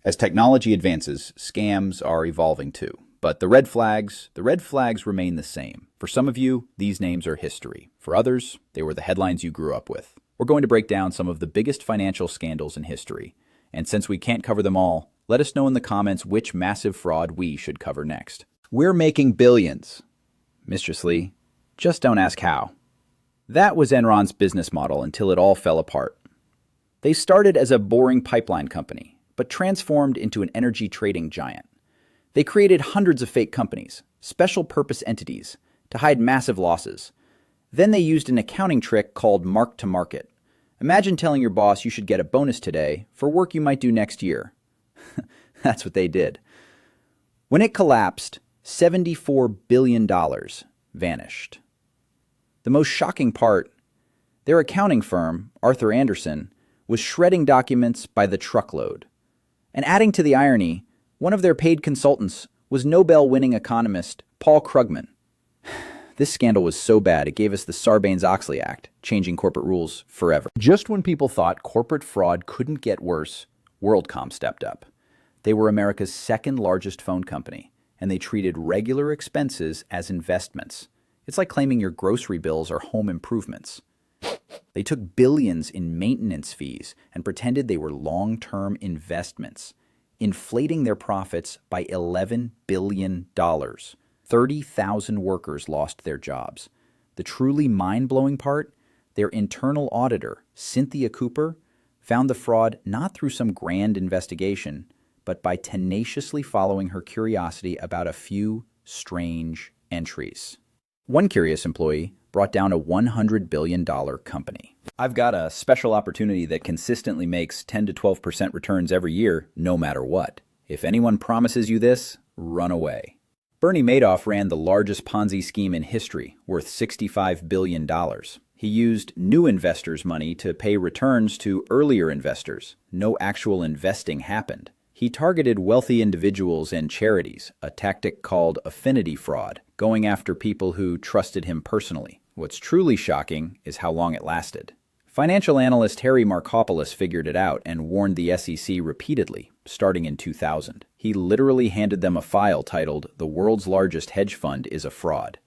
As technology advances, scams are evolving too. But the red flags remain the same. For some of you, these names are history. For others, they were the headlines you grew up with. We're going to break down some of the biggest financial scandals in history. And since we can't cover them all, let us know in the comments which massive fraud we should cover next. We're making billions. Mistress Lee, just don't ask how. That was Enron's business model until it all fell apart. They started as a boring pipeline company, but transformed into an energy trading giant. They created hundreds of fake companies, special purpose entities, to hide massive losses. Then they used an accounting trick called mark-to-market. Imagine telling your boss you should get a bonus today for work you might do next year. That's what they did. When it collapsed, $74 billion vanished. The most shocking part, their accounting firm, Arthur Andersen, was shredding documents by the truckload. And adding to the irony, one of their paid consultants was Nobel-winning economist Paul Krugman. This scandal was so bad it gave us the Sarbanes-Oxley Act, changing corporate rules forever. Just when people thought corporate fraud couldn't get worse, WorldCom stepped up. They were America's second largest phone company, and they treated regular expenses as investments. It's like claiming your grocery bills are home improvements. They took billions in maintenance fees and pretended they were long-term investments, inflating their profits by $11 billion. 30,000 workers lost their jobs. The truly mind-blowing part, their internal auditor, Cynthia Cooper, found the fraud not through some grand investigation, but by tenaciously following her curiosity about a few strange entries. One curious employee brought down a $100 billion company. I've got a special opportunity that consistently makes 10 to 12% returns every year, no matter what. If anyone promises you this, run away. Bernie Madoff ran the largest Ponzi scheme in history, worth $65 billion. He used new investors' money to pay returns to earlier investors. No actual investing happened. He targeted wealthy individuals and charities, a tactic called affinity fraud, going after people who trusted him personally. What's truly shocking is how long it lasted. Financial analyst Harry Markopolos figured it out and warned the SEC repeatedly, starting in 2000. He literally handed them a file titled, "The World's Largest Hedge Fund is a Fraud."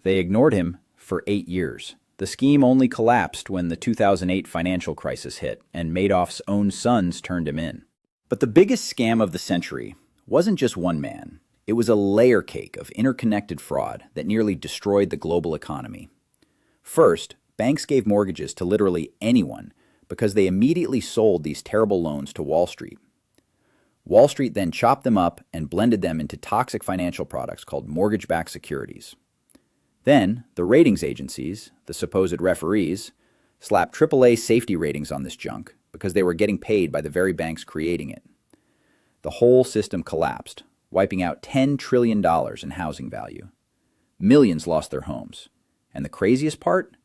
They ignored him for 8 years. The scheme only collapsed when the 2008 financial crisis hit, and Madoff's own sons turned him in. But the biggest scam of the century wasn't just one man. It was a layer cake of interconnected fraud that nearly destroyed the global economy. First, banks gave mortgages to literally anyone because they immediately sold these terrible loans to Wall Street. Wall Street then chopped them up and blended them into toxic financial products called mortgage-backed securities. Then, the ratings agencies, the supposed referees, slapped AAA safety ratings on this junk because they were getting paid by the very banks creating it. The whole system collapsed, wiping out $10 trillion in housing value. Millions lost their homes. And the craziest part?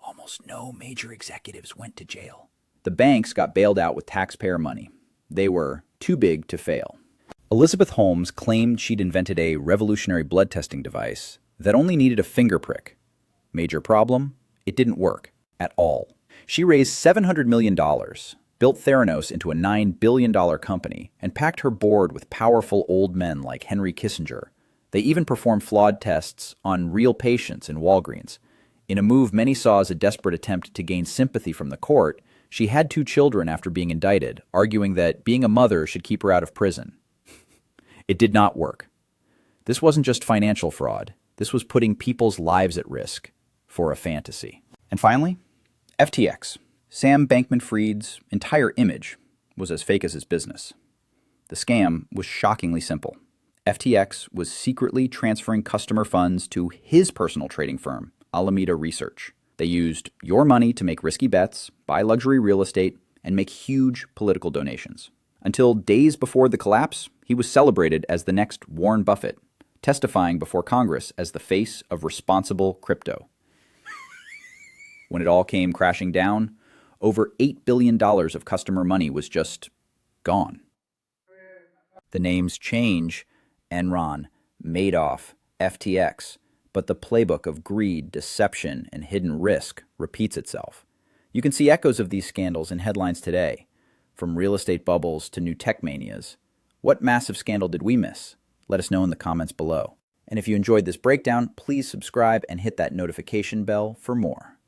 Almost no major executives went to jail. The banks got bailed out with taxpayer money. They were too big to fail. Elizabeth Holmes claimed she'd invented a revolutionary blood testing device that only needed a finger prick. Major problem? It didn't work at all. She raised $700 million, built Theranos into a $9 billion company, and packed her board with powerful old men like Henry Kissinger. They even performed flawed tests on real patients in Walgreens. In a move many saw as a desperate attempt to gain sympathy from the court, she had 2 children after being indicted, arguing that being a mother should keep her out of prison. It did not work. This wasn't just financial fraud. This was putting people's lives at risk for a fantasy. And finally, FTX. Sam Bankman-Fried's entire image was as fake as his business. The scam was shockingly simple. FTX was secretly transferring customer funds to his personal trading firm, Alameda Research. They used your money to make risky bets, buy luxury real estate, and make huge political donations. Until days before the collapse, he was celebrated as the next Warren Buffett, testifying before Congress as the face of responsible crypto. When it all came crashing down, over $8 billion of customer money was just gone. The names change: Enron, Madoff, FTX, but the playbook of greed, deception, and hidden risk repeats itself. You can see echoes of these scandals in headlines today. From real estate bubbles to new tech manias, what massive scandal did we miss? Let us know in the comments below. And if you enjoyed this breakdown, please subscribe and hit that notification bell for more.